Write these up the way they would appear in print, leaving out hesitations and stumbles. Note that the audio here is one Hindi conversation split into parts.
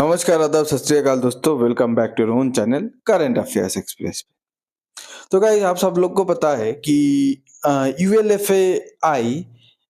नमस्कार, आदाब, सत श्री अकाल दोस्तों। Welcome back to your own channel Current Affairs Express. तो गाइस, आप सब लोग को पता है कि ULFA I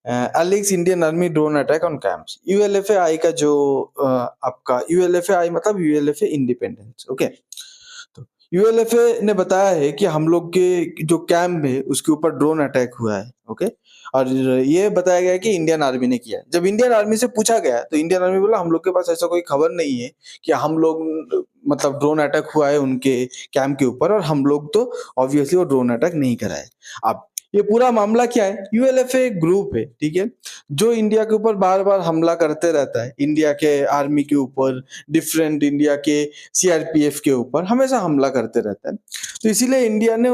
alleges Indian army drone attack on camps. ULFA I का जो आपका यूएलएफएआई मतलब यूएलएफए इंडिपेंडेंस, ओके। तो यूएलएफए ने बताया है कि हम लोग के जो कैंप है उसके ऊपर ड्रोन अटैक हुआ है, ओके। और ये बताया गया है कि इंडियन आर्मी ने किया है। जब इंडियन आर्मी से पूछा गया तो इंडियन आर्मी बोला हम लोग के पास ऐसा कोई खबर नहीं है कि हम लोग मतलब ड्रोन अटैक हुआ है उनके कैंप के ऊपर, और हम लोग तो ऑब्वियसली वो ड्रोन अटैक नहीं कराए। अब ये पूरा मामला क्या है? यूएलएफए ग्रुप है, ठीक है, जो इंडिया के ऊपर बार बार हमला करते रहता है। इंडिया के आर्मी के ऊपर, डिफरेंट इंडिया के सीआरपीएफ के ऊपर हमेशा हमला करते रहता है। तो इसीलिए इंडिया ने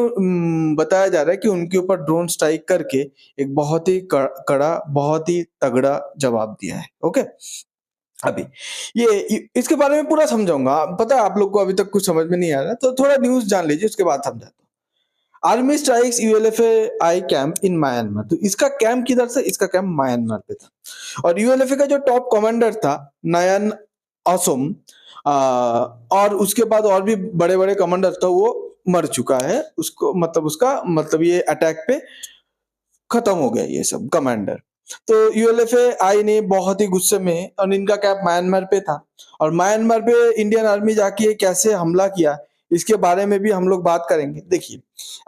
बताया जा रहा है कि उनके ऊपर ड्रोन स्ट्राइक करके एक बहुत ही कड़ा, बहुत ही तगड़ा जवाब दिया है, ओके। अभी इसके बारे में पूरा समझाऊंगा। पता है आप लोग को अभी तक कुछ समझ में नहीं आ रहा, तो थोड़ा न्यूज जान लीजिए, उसके बाद समझाता हूँ। Army strikes ULFA camp in Myanmar. तो इसका कैंप किधर से? इसका कैंप म्यांमार पे था। और यूएलएफए का जो टॉप कमांडर था नयन असोम, और उसके बाद और भी बड़े बड़े कमांडर था, वो मर चुका है। उसको मतलब उसका मतलब ये अटैक पे खत्म हो गया ये सब कमांडर। तो यूएलएफए ने बहुत ही गुस्से में, और इनका कैंप म्यांमार पे था, और म्यांमार पे इंडियन आर्मी जाके कैसे हमला किया इसके बारे में भी हम लोग बात करेंगे। देखिए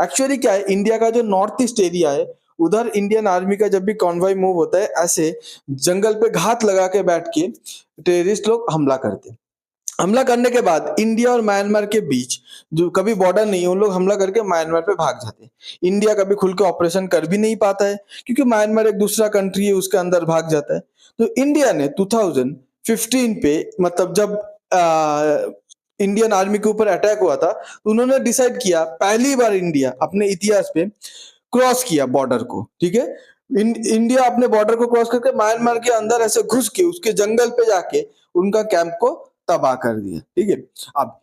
एक्चुअली क्या है, इंडिया का जो नॉर्थ ईस्ट एरिया है उधर इंडियन आर्मी का जब भी कॉन्वॉय मूव होता है, ऐसे जंगल पे घात लगा के बैठ के टेररिस्ट लोग हमला करते हैं। हमला करने के बाद इंडिया और म्यांमार के बीच जो कभी बॉर्डर नहीं है, उन लोग हमला करके म्यांमार पे भाग जाते हैं। इंडिया कभी खुल के ऑपरेशन कर भी नहीं पाता है क्योंकि म्यांमार एक दूसरा कंट्री है, उसके अंदर भाग जाता है। तो इंडिया ने 2015 पे मतलब जब इंडियन आर्मी के ऊपर अटैक हुआ था, तो उन्होंने डिसाइड किया, पहली बार इंडिया अपने इतिहास पे क्रॉस किया बॉर्डर को, ठीक है। इंडिया अपने बॉर्डर को क्रॉस करके म्यांमार के अंदर ऐसे घुस के उसके जंगल पे जाके उनका कैंप को तबाह कर दिया, ठीक है। अब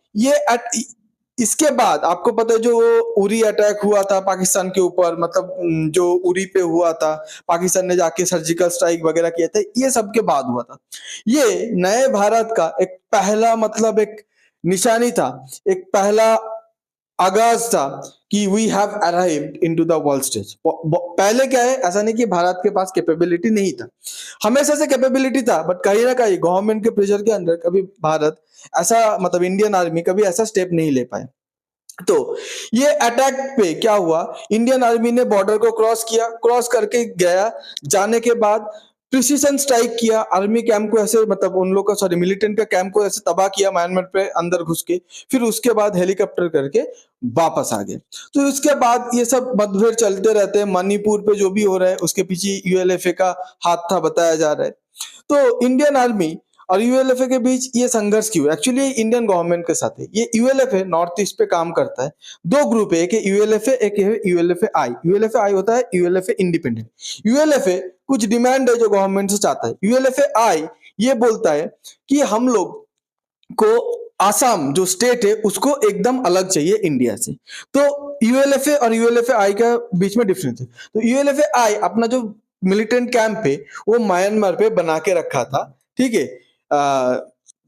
इसके बाद आपको पता है जो उरी अटैक हुआ था पाकिस्तान के ऊपर, मतलब जो उरी पे हुआ था, पाकिस्तान ने जाके सर्जिकल स्ट्राइक वगैरह किया था, ये सब के बाद हुआ था। ये नए भारत का एक पहला मतलब एक निशानी था, एक पहला आगाज था कि we have arrived into the world stage. पहले क्या है, ऐसा नहीं कि भारत के पास कैपेबिलिटी नहीं था, हमेशा से कैपेबिलिटी था, बट कहीं ना कहीं गवर्नमेंट के प्रेशर के अंदर कभी भारत ऐसा मतलब इंडियन आर्मी कभी ऐसा स्टेप नहीं ले पाए। तो ये अटैक पे क्या हुआ, इंडियन आर्मी ने बॉर्डर को क्रॉस किया, क्रॉस करके गया, जाने के बाद प्रिसीजन स्ट्राइक किया, आर्मी कैंप को ऐसे मतलब उन लोग का सॉरी मिलिटेंट का कैंप को ऐसे तबाह किया म्यांमार पे अंदर घुस के, फिर उसके बाद हेलीकॉप्टर करके वापस आ गए। तो इसके बाद ये सब मतभेद चलते रहते हैं, मणिपुर पे जो भी हो रहा है उसके पीछे यूएलएफए का हाथ था बताया जा रहा है। तो इंडियन आर्मी और यूएलएफए के बीच ये संघर्ष क्यों? एक्चुअली इंडियन गवर्नमेंट के साथ है। ये यूएलएफए नॉर्थ ईस्ट पे काम करता है। दो ग्रुप है, एक है यूएलएफए, एक है यूएलएफए आई। यूएलएफए आई होता है यूएलएफए इंडिपेंडेंट। यूएलएफए कुछ डिमांड है जो गवर्नमेंट से चाहता है। यूएलएफए आई ये बोलता है कि हम लोग को आसाम जो स्टेट है उसको एकदम अलग चाहिए इंडिया से। तो यूएलएफए और यूएलएफए आई का बीच में डिफरेंस है। तो यूएलएफए आई अपना जो मिलिटेंट कैंप है वो म्यांमार पे बना के रखा था, ठीक है,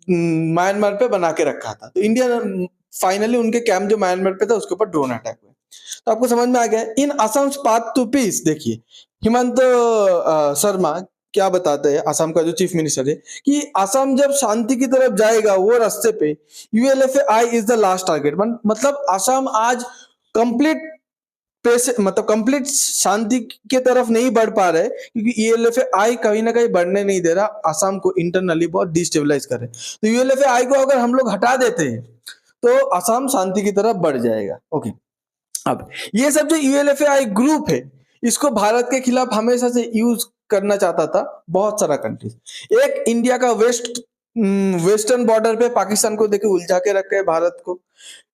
म्यांमार पे बना के रखा था। तो इंडिया फाइनली उनके कैंप जो म्यांमार पे था उसके ऊपर ड्रोन अटैक हुआ। तो आपको समझ में आ गया। इन असम पाथ टू पीस देखिए हिमंत शर्मा क्या बताते हैं, असम का जो चीफ मिनिस्टर है, कि असम जब शांति की तरफ जाएगा वो रास्ते पे यूएलएफए I is the last target. मतलब असम आज कंप्लीट मतलब कंप्लीट शांति के तरफ नहीं बढ़ पा रहे क्योंकि यूएलएफए आई कहीं ना कहीं बढ़ने नहीं दे रहा, असम को इंटरनली बहुत डिस्टेबलाइज कर रहे। तो यूएलएफए आई को अगर हम लोग हटा देते हैं तो असम शांति की तरफ बढ़ जाएगा, ओके। अब ये सब जो यूएलएफए ग्रुप है इसको भारत के खिलाफ हमेशा से यूज करना चाहता था बहुत सारा कंट्रीज। एक इंडिया का वेस्टर्न बॉर्डर पे पाकिस्तान को देखे उलझा के रखे भारत को,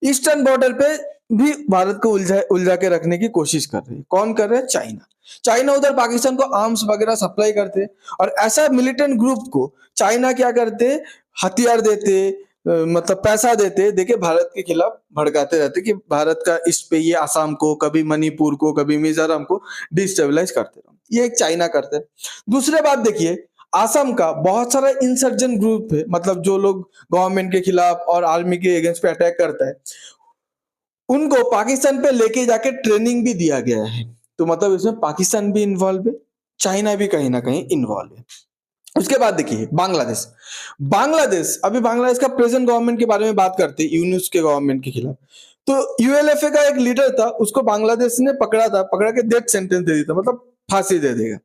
ईस्टर्न बॉर्डर पे भी भारत को उलझा के रखने की कोशिश कर रही है। कौन कर रहा है? चाइना। चाइना उधर पाकिस्तान को आर्म्स वगैरह सप्लाई करते, और ऐसा मिलिटेंट ग्रुप को चाइना क्या करते, हथियार देते, मतलब पैसा देते, देके भारत के खिलाफ भड़काते रहते कि भारत का इस पे ये आसाम को, कभी मणिपुर को, कभी मिजोरम को डिस्टेबलाइज करते रहो। ये एक चाइना करते हैं। दूसरे बात देखिए, असम का बहुत सारा इंसर्जेंट ग्रुप है, मतलब जो लोग गवर्नमेंट के खिलाफ और आर्मी के अगेंस्ट पे अटैक करता है, उनको पाकिस्तान पे लेके जाके ट्रेनिंग भी दिया गया है। तो मतलब इसमें पाकिस्तान भी इन्वॉल्व है, चाइना भी कहीं ना कहीं इन्वॉल्व है। उसके बाद देखिए बांग्लादेश। बांग्लादेश, अभी बांग्लादेश का प्रेजेंट गवर्नमेंट के बारे में बात करते हैं, यूनुस के गवर्नमेंट के खिलाफ। तो यूएलएफए का एक लीडर था, उसको बांग्लादेश ने पकड़ा था, पकड़ा के डेथ सेंटेंस दे दिया था, मतलब फांसी दे देगा।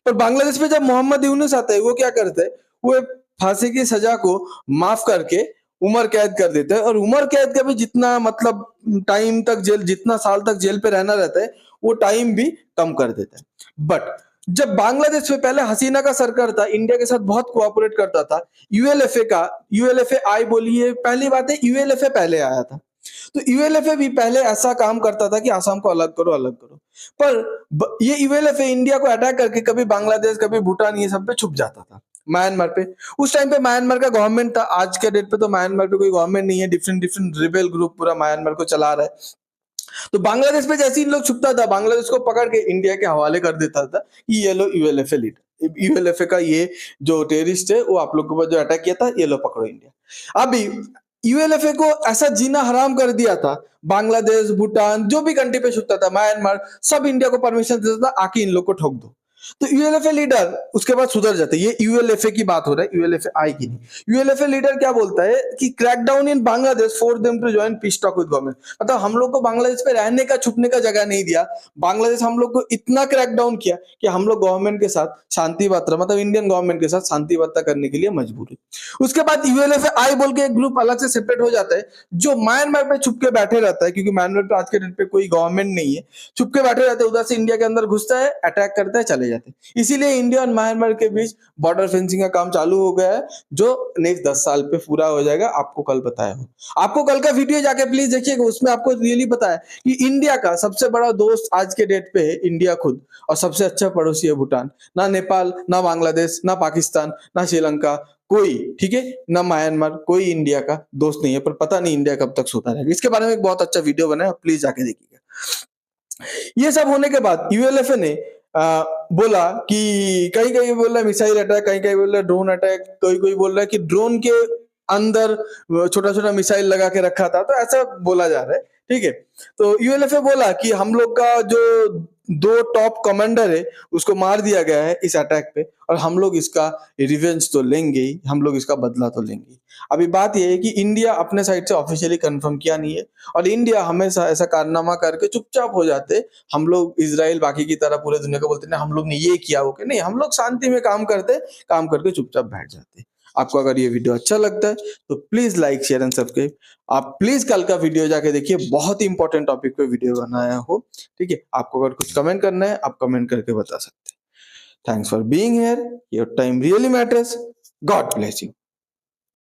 पर बांग्लादेश में जब मोहम्मद यूनुस आता है, वो क्या करता है, वो फांसी की सजा को माफ करके उम्र कैद कर देता है, और उम्र कैद का भी जितना मतलब टाइम तक जेल, जितना साल तक जेल पे रहना रहता है, वो टाइम भी कम कर देता है। बट जब बांग्लादेश में पहले हसीना का सरकार था, इंडिया के साथ बहुत कोऑपरेट करता था, यूएलएफए आई बोलिए, पहली बात है यूएलएफए पहले आया था। तो यूएलएफए भी पहले ऐसा काम करता था कि आसाम को अलग करो अलग करो, पर ये यूएलएफए इंडिया को अटैक करके कभी बांग्लादेश कभी भूटान ये सब पे छुप जाता था, म्यांमार पे। उस टाइम पे म्यांमार का गवर्नमेंट था, आज के डेट पे तो म्यांमार पे कोई गवर्नमेंट नहीं है, डिफरेंट डिफरेंट रिबेल ग्रुप पूरा म्यांमार को चला रहा है। तो बांग्लादेश में जैसे इन लोग छुपता था, बांग्लादेश को पकड़ के इंडिया के हवाले कर देता था कि ये लो यूएलएफए लीडर, यूएलएफए का ये जो टेररिस्ट है, वो आप लोग के ऊपर जो अटैक किया था, ये लो पकड़ो इंडिया। अभी यूएलएफए को ऐसा जीना हराम कर दिया था, बांग्लादेश, भूटान, जो भी कंट्री पे छुपता था, म्यांमार, सब इंडिया को परमिशन देता था आके इन लोग को ठोक दो। तो यूएलएफए लीडर उसके बाद सुधर जाते। ये यूएलएफए की बात हो रहा है, यूएलएफए आई की नहीं। यूएलएफए लीडर क्या बोलता है कि crackdown in Bangladesh force them to join peace talk with government, मतलब हम लोग को बांग्लादेश पे रहने का, छुपने का जगह नहीं दिया। बांग्लादेश हम लोग को इतना क्रैकडाउन किया कि हम लोग गवर्नमेंट के साथ शांति वार्ता, मतलब इंडियन गवर्नमेंट के साथ शांति वार्ता करने के लिए मजबूर है। उसके बाद यूएलएफए आई बोल के एक ग्रुप अलग से सेपरेट हो जाता है, जो म्यांमार पे छुप के बैठे रहता है, क्योंकि म्यांमार पे आज के डेट पे कोई गवर्नमेंट नहीं है, छुप के बैठे रहते हैं, उधर से इंडिया के अंदर घुसता है, अटैक करता है, चले जाते हैं। इसीलिए इंडिया और म्यांमार के बीच बॉर्डर फेंसिंग का काम चालू हो गया है, जो नेक्स्ट 10 साल पे पूरा हो जाएगा, आपको कल बताया हो। आपको कल का वीडियो जाके प्लीज देखिएगा, उसमें आपको रियली पता है कि इंडिया का सबसे बड़ा दोस्त आज के डेट पे है इंडिया खुद, और सबसे अच्छा पड़ोसी है भूटान। ना नेपाल, ना बांग्लादेश, ना पाकिस्तान, ना श्रीलंका, कोई, ठीक है, ना म्यांमार, कोई इंडिया का दोस्त नहीं है। पर पता नहीं इंडिया कब तक सोता रहेगा। इसके बारे में एक बहुत अच्छा वीडियो बना है, प्लीज जाके देखिएगा। ये सब होने के बाद यूएलएफए ने बोला कि कहीं कहीं बोल रहा है मिसाइल अटैक, कहीं कहीं बोल रहा है ड्रोन अटैक, कोई कोई बोल रहा है कि ड्रोन के अंदर छोटा छोटा मिसाइल लगा के रखा था, तो ऐसा बोला जा रहा है, ठीक है। तो यूएलएफए बोला कि हम लोग का जो 2 टॉप कमांडर है उसको मार दिया गया है इस अटैक पे, और हम लोग इसका रिवेंज तो लेंगे ही, हम लोग इसका बदला तो लेंगे। अभी बात यह है कि इंडिया अपने साइड से ऑफिशियली कंफर्म किया नहीं है, और इंडिया हमेशा ऐसा कारनामा करके चुपचाप हो जाते। हम लोग इजराइल बाकी की तरह पूरे दुनिया को बोलते ना हम लोग ने ये किया हो, कि नहीं, हम लोग शांति में काम करते, काम करके चुपचाप बैठ जाते। आपको अगर ये वीडियो अच्छा लगता है तो please like, share and subscribe. आप प्लीज कल का वीडियो जाके देखिए, बहुत ही इंपॉर्टेंट टॉपिक पे वीडियो बनाया हो, ठीक है। आपको अगर कुछ कमेंट करना है, आप कमेंट करके बता सकते हैं। Thanks for being here, your time really matters. God bless you.